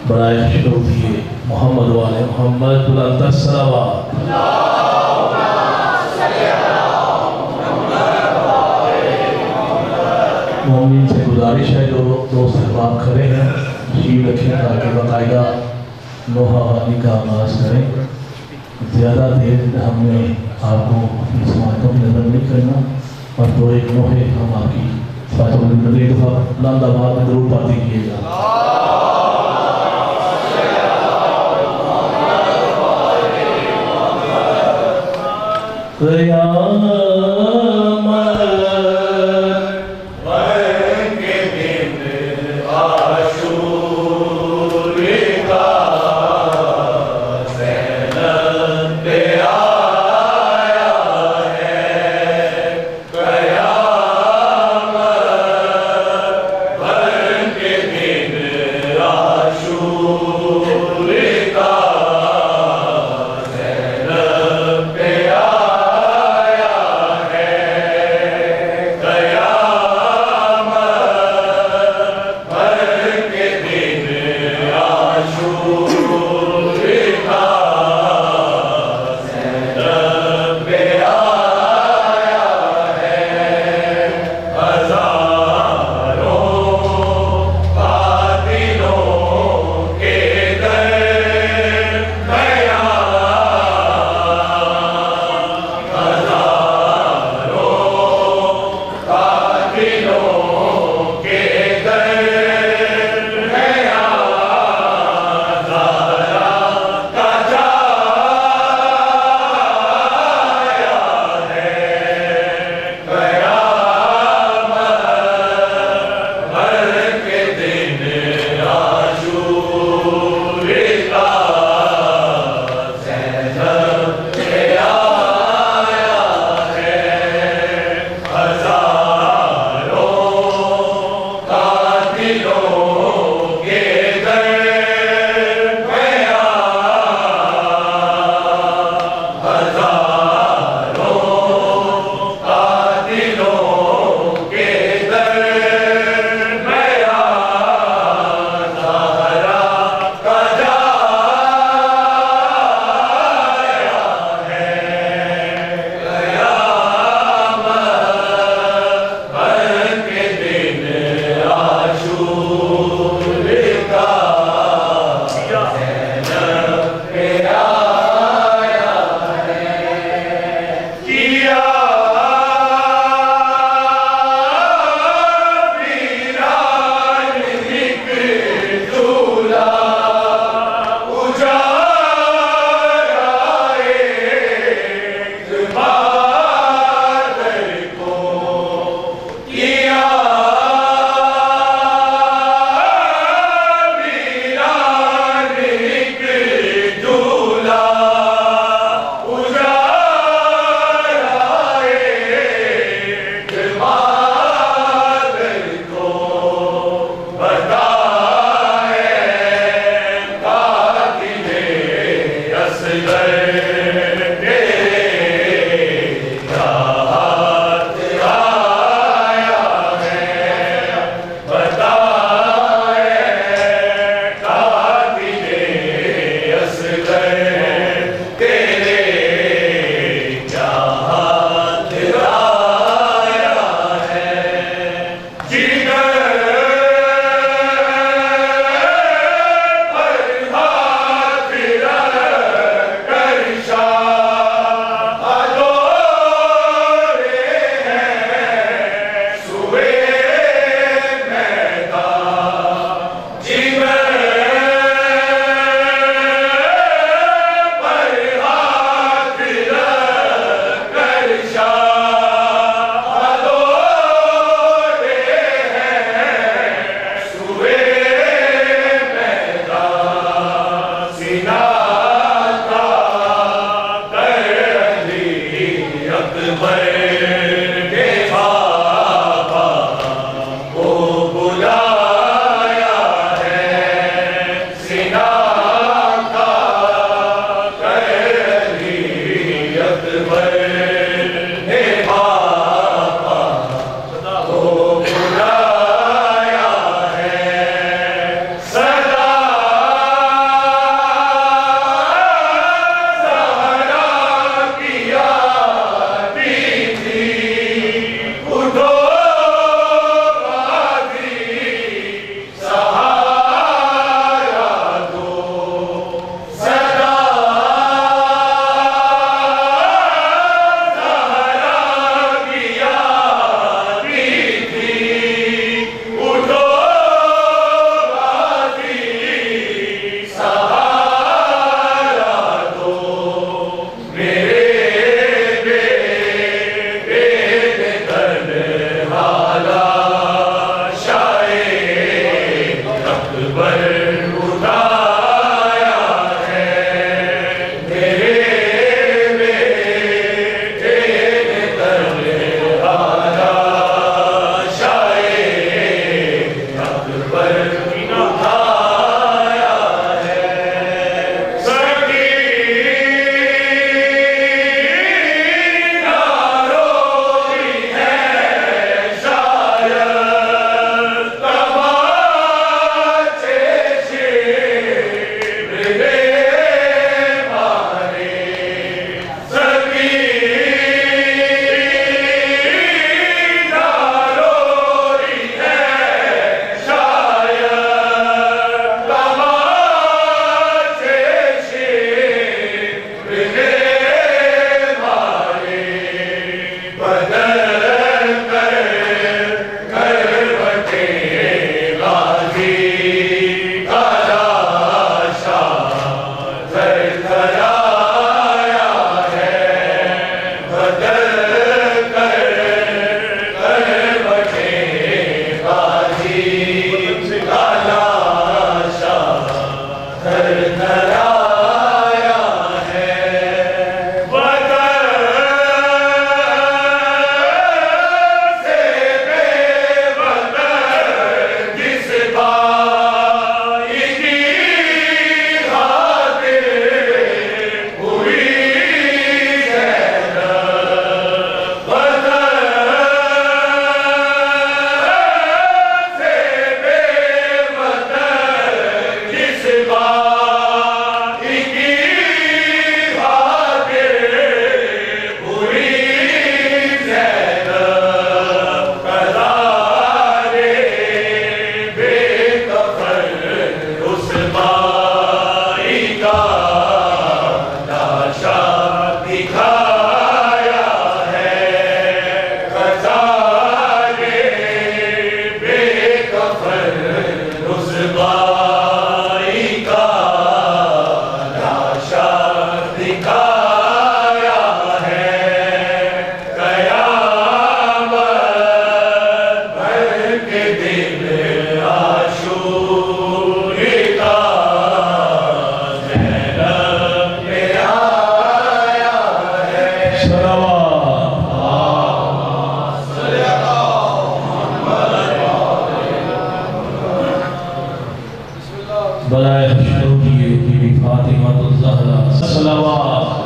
बराए खुशनूदी मोहम्मद वाले मोहम्मद बुलंद सलावत। मोमिन से गुजारिश है जो दोस्त अहबाब खड़े हैं शील रखें ताकि बाकायदा लोहा वाली का आगाज़ करें। ज़्यादा देर हमने आपको अपनी समातों की नज़र नहीं करना और दो एक लोहे हम आपकी एक दफ़ा बुलंदाबाद में जरूर पाती कीजिएगा। बलाए हशरोगी की फातिमा तो ज़हरा सलावत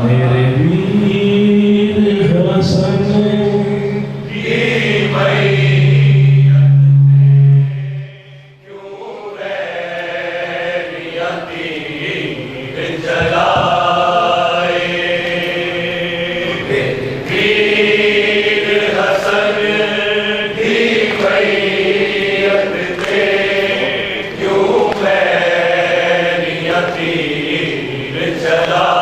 मेरे वीर हसन की मैयत क्यों रैयती जलाए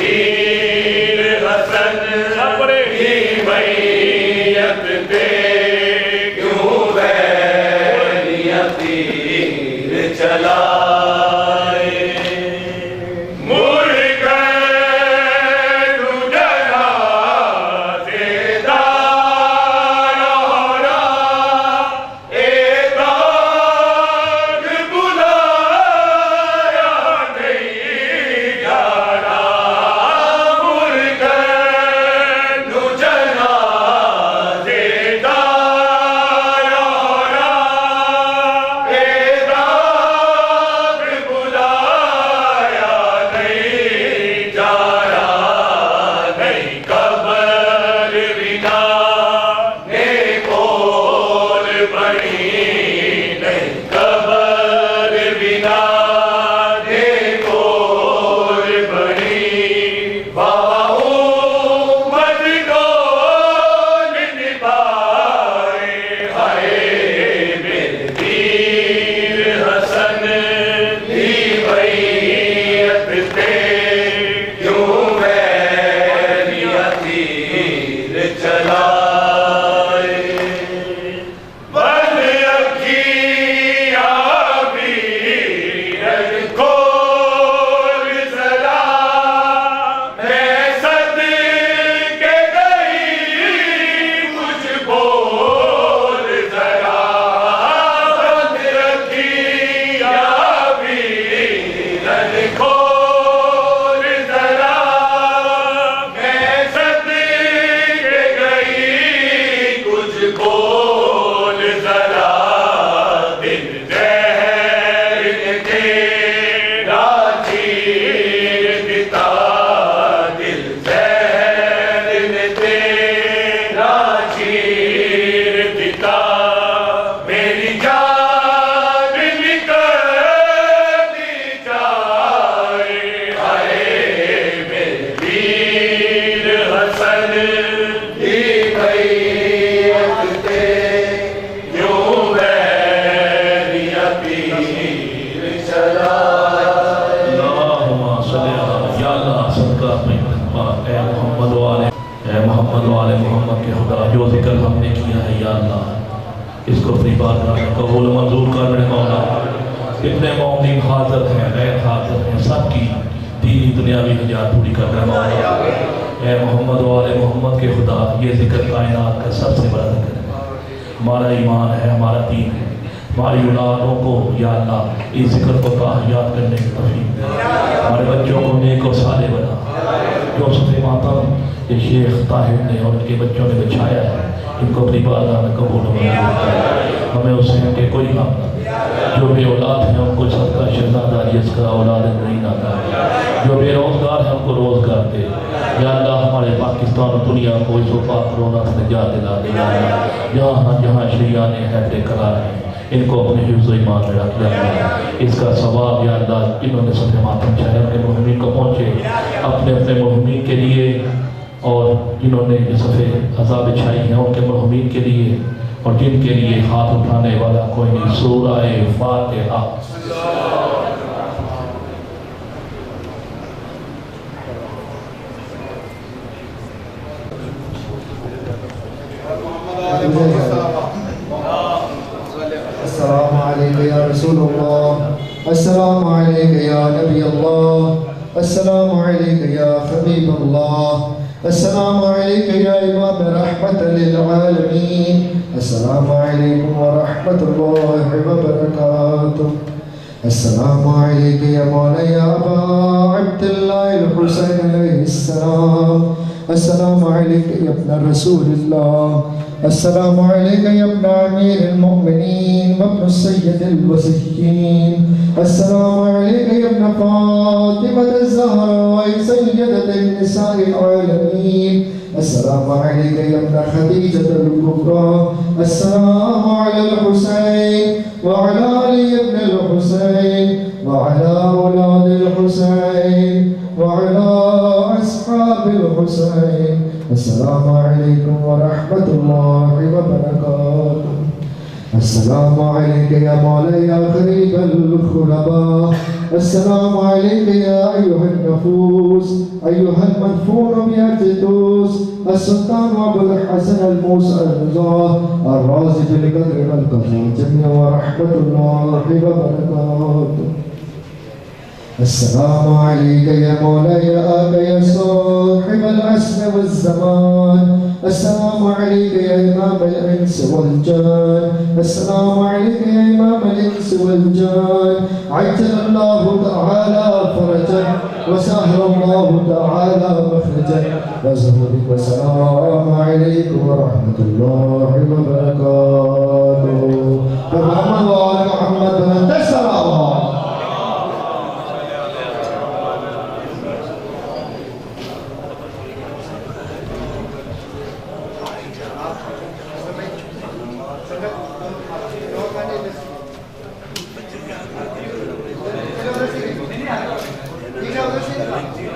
वीर हसन की मैयत पे क्यों रैयती जलाए बोल जरा दिल जहर तेरा चीर दिता, दिल जहर तेरा चीर दिता, मेरी जान निकल जाए, हाय मेरे वीर हसन की बैयत ते यूं बैरिया तीर चलाए। अल्लाहुम्मा सल्ली अला या अल्लाह सदका में ए मोहम्मद वाले मोहम्मद के खुदा जो जिक्र हमने किया है या अल्लाह इसको अपनी बारगाह में कबूल मंजूर कर मेरे मौला। कितने मोमिन हाजिर हैं गैर हाजिर हैं सबकी दीनी दुनियावी निजात पूरी कर रहे मौला। ए मोहम्मद वाले मोहम्मद के खुदा ये जिक्र कायनात का सबसे बड़ा जिक्र है। हमारा ईमान है, हमारा दीन है, हमारी औलादों को या अल्लाह इस जिक्र को ताहयात करने की तौफीक दे। हमारे बच्चों को नेक और साले बना। जो सफ़े मातम ये शेख ताहिर ने और उनके बच्चों ने बिछाया है इनको अपनी बारगाह में कबूल मंजूर कर। हमें उससे के कोई काम ना, जो बे औलाद हैं उनको सदका शहजादा इसका औलाद नहीं आता, जो बेरोजगार हैं उनको रोजगार दे या अल्लाह। हमारे पाकिस्तान और दुनिया को इस वबा कोरोना से निजात दिला दे या अल्लाह। जहाँ जहाँ शरिया ने हैदरे करार हैं इनको अपने हिफ्ज़ ईमान में रख लिया। इसका सवाब या अल्लाह इन्होंने सफ़े मातम चैनल के मुहम्मिन को पहुँचे अपने अपने मुहम्मिन के लिए और जिन्होंने सफ़े अज़ाब बिछाई हैं उनके मुहम्मिन के लिए और जिनके लिए हाथ उठाने वाला कोई नहीं। सूरह फातिहा। अस्सलामु अलैका या रसूलुल्लाह, अस्सलामु अलैका या नबी अल्लाह, अस्सलामु अलैका या हबीब अल्लाह, अस्सलामु अलैका या इमाम रहमतल लिल आलमीन, अस्सलामु अलैकुम व रहमतुल्लाहि व बरकातुहू, अस्सलामु अलैका या मौला या अबा अब्दुल्लाह अल हुसैन अलैहिस्सलाम, अस्सलामु अलैका या इब्न रसूलिल्लाह, अस्सलामु अलैका या इब्न अमीरिल मुमिनीन व इब्न सय्यदिल वसिय्यीन, अस्सलामु अलैका या इब्न फातिमत ज़हरा सय्यदतुन निसाइल आलमीन, अस्सलामु अलैका या इब्न खदीजतुल कुबरा, अस्सलामु अलल हुसैन व अला अली इब्न अल हुसैन व अला औलादिल हुसैन व अला अस्हाबिल हुसैन, अस्सलामु अलैकुम व रहमतुल्लाहि व बरकातुहू, अस्सलामु अलैका या मौला या क़रीबल खुलबा, अस्सलामु अलैका या अय्युहन नफूस अय्युहल मदफून बिअतदूस, अस्सुल्तान अबुल हसन अल मूसा अल रज़ा अर्राज़ी बिल क़द्र वल क़ज़ा जमिया व रहमतुल्लाहि व बरकातुहू, अस्सलामु अलैका या मौला या आका या साहिबल अस्र वज़्ज़मान, अस्सलामु अलैका या इमामल इंस वल जान, अस्सलामु अलैका या इमामल इंस वल जान, अज्जलल्लाहु तआला फरजक व सहरल्लाहु तआला मखरजक व ज़ुहूरक, व सलामु अलैकुम व रहमतुल्लाहि व बरकातुहू। मोहम्मद व आले मोहम्मद सल्लल्लाहु Tidak